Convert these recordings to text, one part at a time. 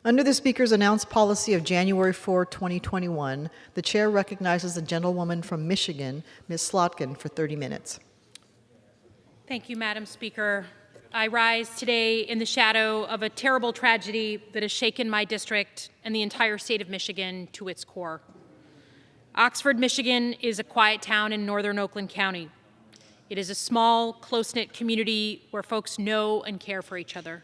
Under the Speaker's announced policy of January 4, 2021, the Chair recognizes the gentlewoman from Michigan, Ms. Slotkin, for 30 minutes. Thank you, Madam Speaker. I rise today in the shadow of a terrible tragedy that has shaken my district and the entire state of Michigan to its core. Oxford, Michigan is a quiet town in northern Oakland County. It is a small, close-knit community where folks know and care for each other.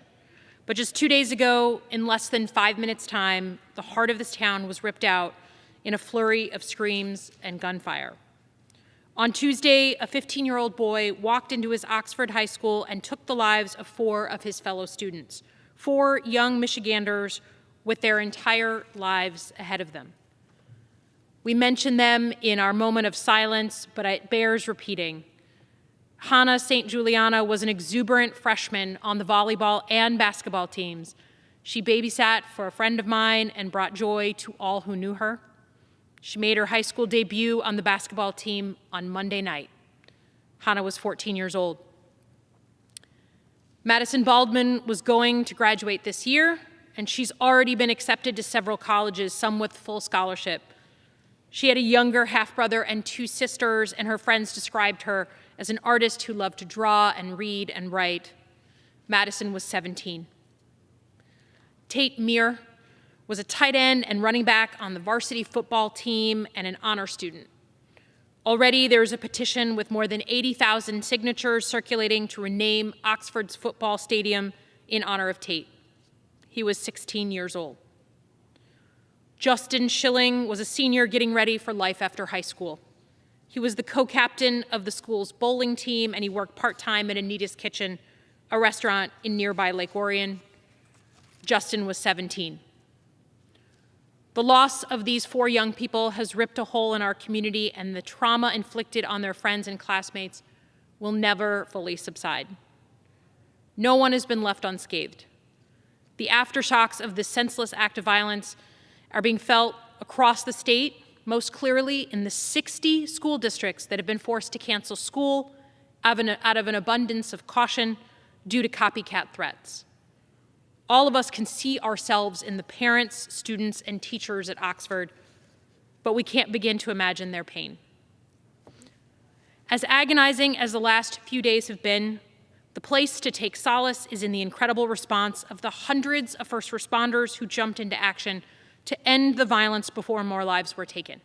But just 2 days ago, in less than 5 minutes' time, the heart of this town was ripped out in a flurry of screams and gunfire. On Tuesday, a 15-year-old boy walked into his Oxford high school and took the lives of 4 of his fellow students, 4 young Michiganders with their entire lives ahead of them. We mentioned them in our moment of silence, but it bears repeating. Hannah St. Juliana was an exuberant freshman on the volleyball and basketball teams. She babysat for a friend of mine and brought joy to all who knew her. She made her high school debut on the basketball team on Monday night. Hannah was 14 years old. Madison Baldwin was going to graduate this year, and she's already been accepted to several colleges, some with full scholarship. She had a younger half-brother and 2 sisters, and her friends described her as an artist who loved to draw and read and write. Madison was 17. Tate Meir was a tight end and running back on the varsity football team and an honor student. Already there's a petition with more than 80,000 signatures circulating to rename Oxford's football stadium in honor of Tate. He was 16 years old. Justin Schilling was a senior getting ready for life after high school. He was the co-captain of the school's bowling team, and he worked part-time at Anita's Kitchen, a restaurant in nearby Lake Orion. Justin was 17. The loss of these 4 young people has ripped a hole in our community, and the trauma inflicted on their friends and classmates will never fully subside. No one has been left unscathed. The aftershocks of this senseless act of violence are being felt across the state, most clearly in the 60 school districts that have been forced to cancel school out of an abundance of caution due to copycat threats. All of us can see ourselves in the parents, students, and teachers at Oxford, but we can't begin to imagine their pain. As agonizing as the last few days have been, the place to take solace is in the incredible response of the hundreds of first responders who jumped into action to end the violence before more lives were taken.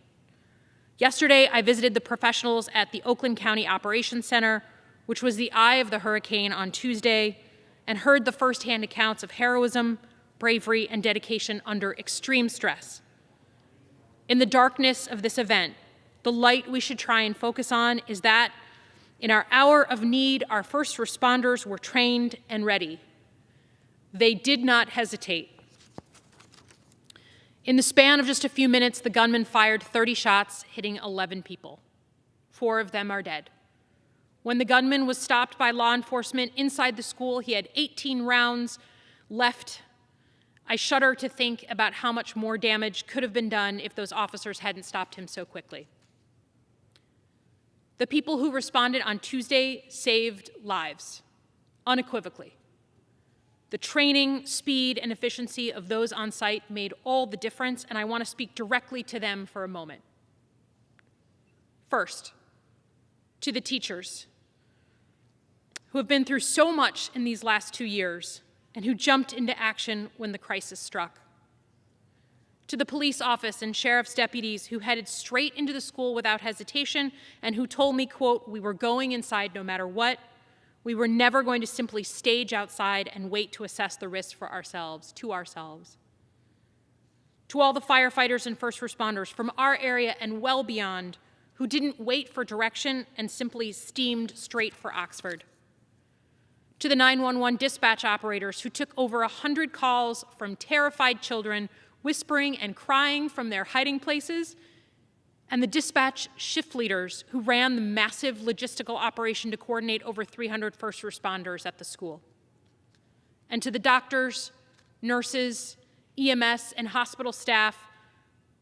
Yesterday, I visited the professionals at the Oakland County Operations Center, which was the eye of the hurricane on Tuesday, and heard the firsthand accounts of heroism, bravery, and dedication under extreme stress. In the darkness of this event, the light we should try and focus on is that in our hour of need, our first responders were trained and ready. They did not hesitate. In the span of just a few minutes, the gunman fired 30 shots, hitting 11 people. 4 of them are dead. When the gunman was stopped by law enforcement inside the school, he had 18 rounds left. I shudder to think about how much more damage could have been done if those officers hadn't stopped him so quickly. The people who responded on Tuesday saved lives, unequivocally. The training, speed, and efficiency of those on site made all the difference, and I want to speak directly to them for a moment. First, to the teachers who have been through so much in these last 2 years and who jumped into action when the crisis struck. To the police office and sheriff's deputies who headed straight into the school without hesitation and who told me, quote, "We were going inside no matter what. We were never going to simply stage outside and wait to assess the risks for ourselves, to ourselves." To all the firefighters and first responders from our area and well beyond who didn't wait for direction and simply steamed straight for Oxford. To the 911 dispatch operators who took over 100 calls from terrified children whispering and crying from their hiding places, and the dispatch shift leaders who ran the massive logistical operation to coordinate over 300 first responders at the school. And to the doctors, nurses, EMS, and hospital staff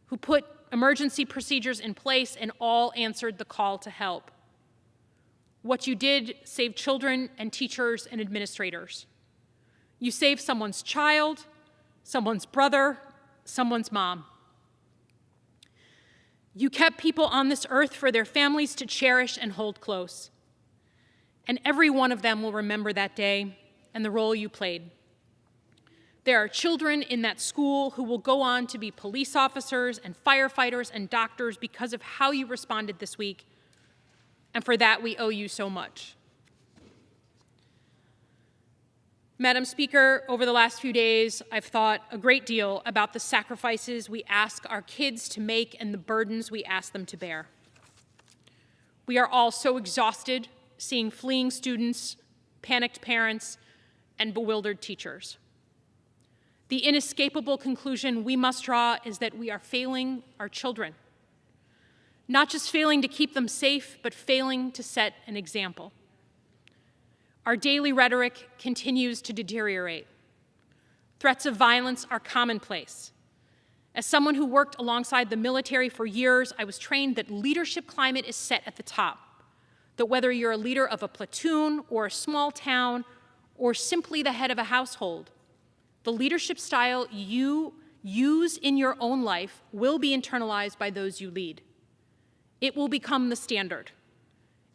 who put emergency procedures in place and all answered the call to help. What you did saved children and teachers and administrators. You saved someone's child, someone's brother, someone's mom. You kept people on this earth for their families to cherish and hold close. And every one of them will remember that day and the role you played. There are children in that school who will go on to be police officers and firefighters and doctors because of how you responded this week, and for that we owe you so much. Madam Speaker, over the last few days, I've thought a great deal about the sacrifices we ask our kids to make and the burdens we ask them to bear. We are all so exhausted seeing fleeing students, panicked parents, and bewildered teachers. The inescapable conclusion we must draw is that we are failing our children. Not just failing to keep them safe, but failing to set an example. Our daily rhetoric continues to deteriorate. Threats of violence are commonplace. As someone who worked alongside the military for years, I was trained that leadership climate is set at the top. That whether you're a leader of a platoon or a small town or simply the head of a household, the leadership style you use in your own life will be internalized by those you lead. It will become the standard.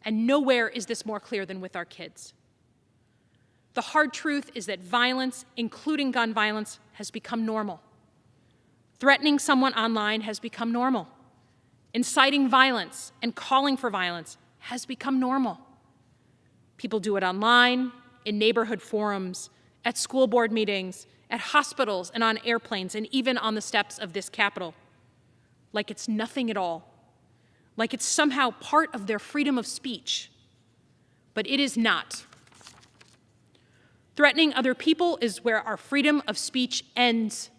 And nowhere is this more clear than with our kids. The hard truth is that violence, including gun violence, has become normal. Threatening someone online has become normal. Inciting violence and calling for violence has become normal. People do it online, in neighborhood forums, at school board meetings, at hospitals and on airplanes, and even on the steps of this Capitol. Like it's nothing at all. Like it's somehow part of their freedom of speech. But it is not. Threatening other people is where our freedom of speech ends.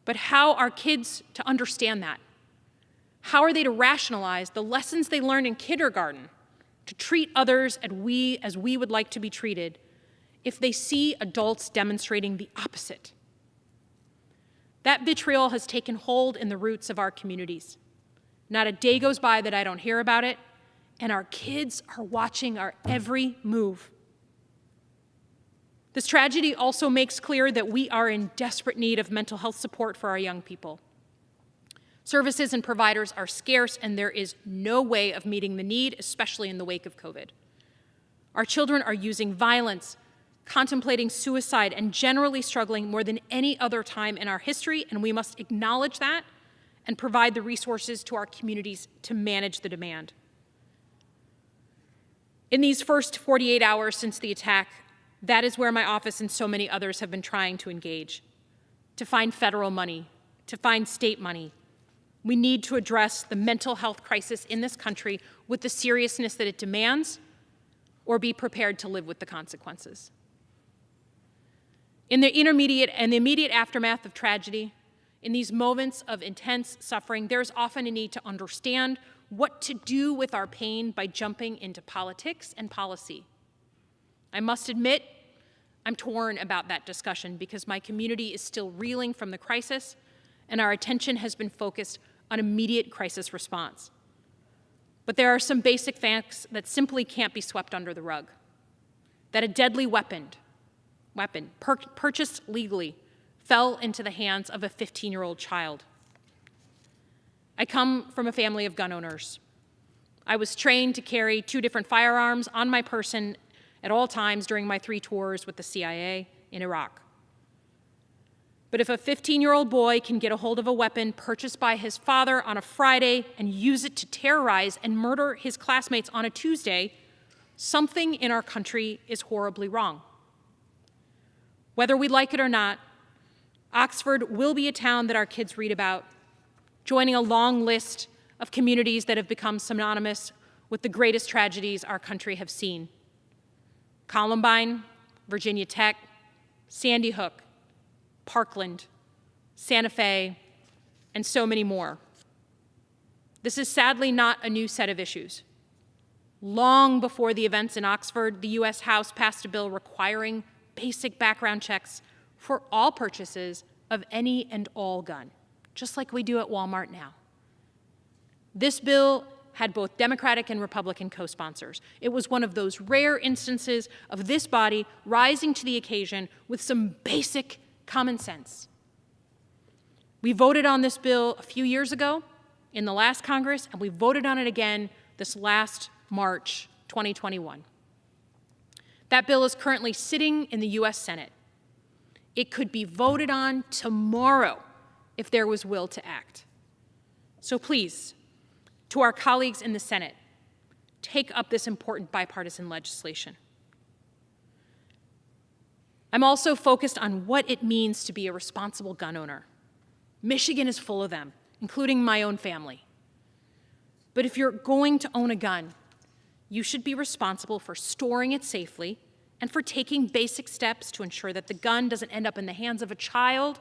But how are kids to understand that? How are they to rationalize the lessons they learned in kindergarten to treat others as we would like to be treated if they see adults demonstrating the opposite? That vitriol has taken hold in the roots of our communities. Not a day goes by that I don't hear about it, and our kids are watching our every move. This tragedy also makes clear that we are in desperate need of mental health support for our young people. Services and providers are scarce, and there is no way of meeting the need, especially in the wake of COVID. Our children are using violence, contemplating suicide, and generally struggling more than any other time in our history, and we must acknowledge that and provide the resources to our communities to manage the demand. In these first 48 hours since the attack, that is where my office and so many others have been trying to engage, to find federal money, to find state money. We need to address the mental health crisis in this country with the seriousness that it demands, or be prepared to live with the consequences. In the immediate aftermath of tragedy, in these moments of intense suffering, there's often a need to understand what to do with our pain by jumping into politics and policy. I must admit, I'm torn about that discussion because my community is still reeling from the crisis, and our attention has been focused on immediate crisis response. But there are some basic facts that simply can't be swept under the rug. That a deadly weapon purchased legally fell into the hands of a 15-year-old child. I come from a family of gun owners. I was trained to carry 2 different firearms on my person at all times during my 3 tours with the CIA in Iraq. But if a 15-year-old boy can get a hold of a weapon purchased by his father on a Friday and use it to terrorize and murder his classmates on a Tuesday, something in our country is horribly wrong. Whether we like it or not, Oxford will be a town that our kids read about, joining a long list of communities that have become synonymous with the greatest tragedies our country has seen. Columbine, Virginia Tech, Sandy Hook, Parkland, Santa Fe, and so many more. This is sadly not a new set of issues. Long before the events in Oxford, the U.S. House passed a bill requiring basic background checks for all purchases of any and all gun, just like we do at Walmart now. This bill had both Democratic and Republican co-sponsors. It was one of those rare instances of this body rising to the occasion with some basic common sense. We voted on this bill a few years ago in the last Congress, and we voted on it again this last March 2021. That bill is currently sitting in the US Senate. It could be voted on tomorrow if there was will to act. So please, to our colleagues in the Senate, take up this important bipartisan legislation. I'm also focused on what it means to be a responsible gun owner. Michigan is full of them, including my own family. But if you're going to own a gun, you should be responsible for storing it safely and for taking basic steps to ensure that the gun doesn't end up in the hands of a child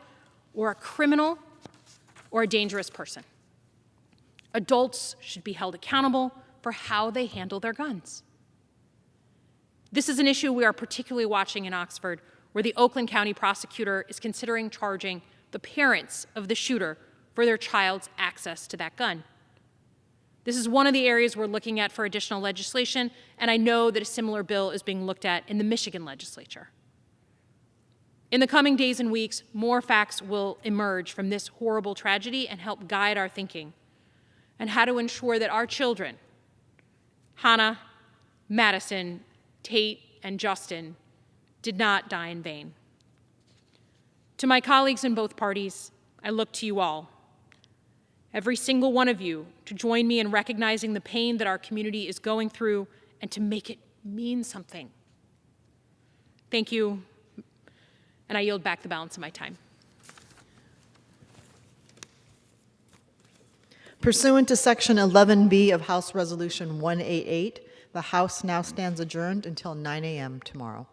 or a criminal or a dangerous person. Adults should be held accountable for how they handle their guns. This is an issue we are particularly watching in Oxford, where the Oakland County prosecutor is considering charging the parents of the shooter for their child's access to that gun. This is one of the areas we're looking at for additional legislation, and I know that a similar bill is being looked at in the Michigan legislature. In the coming days and weeks, more facts will emerge from this horrible tragedy and help guide our thinking and how to ensure that our children, Hannah, Madison, Tate, and Justin, did not die in vain. To my colleagues in both parties, I look to you all, every single one of you, to join me in recognizing the pain that our community is going through and to make it mean something. Thank you, and I yield back the balance of my time. Pursuant to Section 11B of House Resolution 188, the House now stands adjourned until 9 a.m. tomorrow.